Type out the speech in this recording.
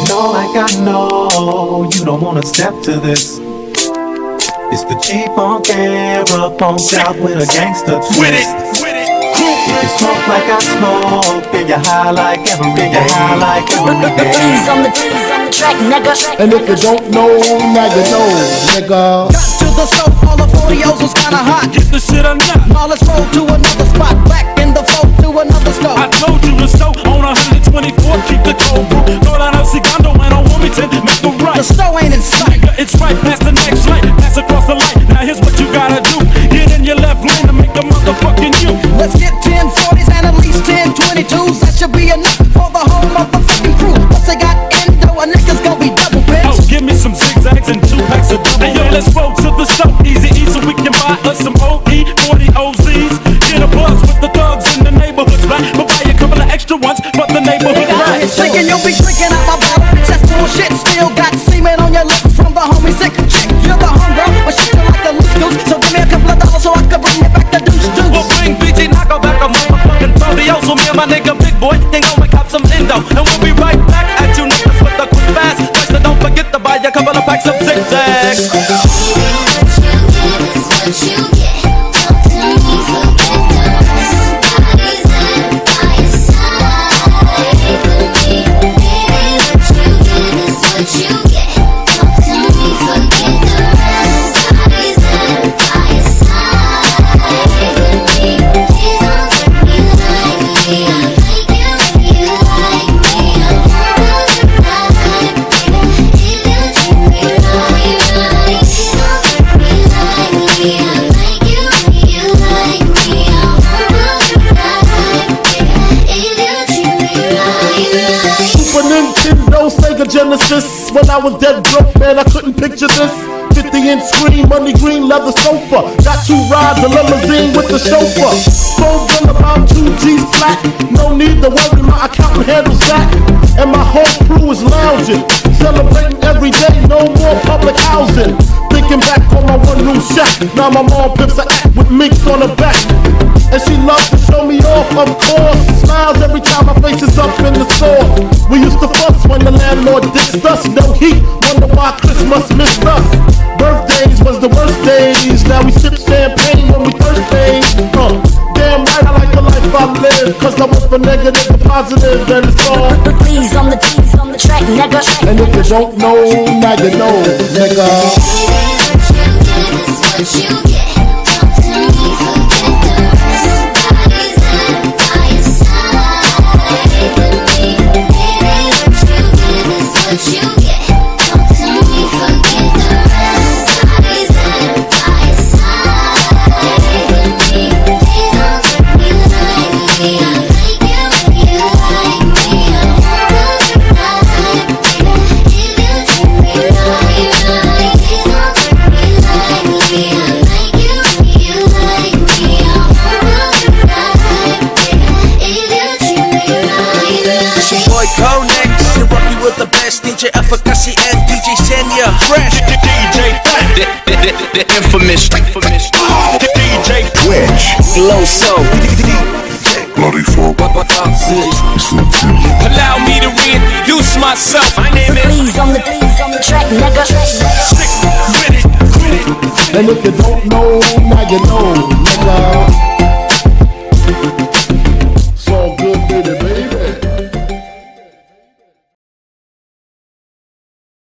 know like I know you don't wanna step to this. It's the cheap on camera, punked out with a gangster twist. If you smoke like I smoke, then you high like every day. Freeze on the track, nigga. And if you don't know, now you know, nigga. Got to the stove, all the 40s was kinda hot. Get the shit or not. Now let's roll to another spot. Back in the fold to another stove. I told you to stow on 124, keep the cold brew. Throw down El Segundo and on Wilmington, make the right. The stove ain't in sight. Nigga, it's right past the next light. Pass across the light. Now here's what you gotta do. Get in your left lane to make the motherfucking U. Let's get 10 40s and at least 10 22s. That should be enough for the whole motherfucking crew. Once they got endo, a nigga's gonna be double bitch. Oh, give me some zigzags and 2 packs of double. Hey yo, let's roll to the stove, easy E, so we can buy us some OE 40 OZs. Get a buzz with the thugs in the neighborhoods, right? But buy a couple of extra ones for the neighborhood, right? Thinking you'll be drinking out my bottle, bitch, that's bullshit. Still got semen on your lips from the homie sick chick. You're the homegirl, but shit you like the loose goose. So give me a couple of dollars so I can bring you back the deuce deuce. We'll bring BG Knocko back a motherfucking 30. So me and my nigga Big Boy can go and cop some endo. And we'll be right back at you niggas with a quick fast. So don't forget to buy a couple of packs of zigzags. What you get, talk to me, forget the rest. Somebody's lying by your side with me. Baby, what you get is what you get. Talk to me, forget the rest. Somebody's lying by your side with me. Please don't treat me like me. I like you if you like me. I'm gonna ride, baby. If you treat me right, please don't treat me like me. I like you if you like me. I'm gonna ride, baby. If you treat me right. Super Nintendo, Sega Genesis. When I was dead broke, man, I couldn't picture this. 50-inch screen, money green leather sofa. Got 2 rides, a limousine with the chauffeur. Phone bill about 2 G's flat. No need to worry, my accountant handles that. And my whole crew is lounging, celebrating every day, no more public housing. Thinking back on my one room shack. Now my mom pimps a act with minks on her back. And she loves to show me off, of course. Smiles every time my face is up in the store. We used to fuss when the landlord dissed us. No heat, wonder why Christmas missed us. Birthdays was the worst days. Now we sip champagne when we thirsty. Damn right, I like the life I live. Cause I went from negative to positive, and it's all. Freeze on the track, nigga. And if you don't know, now you know, nigga. What you get, talk to me, forget the rest. Somebody's lying by your side with me. Baby, what you get is what you get. Talk to me, forget the rest. Somebody's lying by your side with me. Please don't treat me like me. I like you if you like me. I'm gonna ride, baby. If you treat me right. Please don't treat me like me. I like you if you like me. I'm gonna ride, baby. If you treat me right. It's your boy Konex, you're rocking with the best DJ Efficacy and DJ Senya. Fresh DJ the infamous DJ Twitch, Low Soul. Bloody Folk, Allow me to reintroduce myself. My name is Freeze on the track, nigga. Stick with it. And if you don't know, now you know, nigga.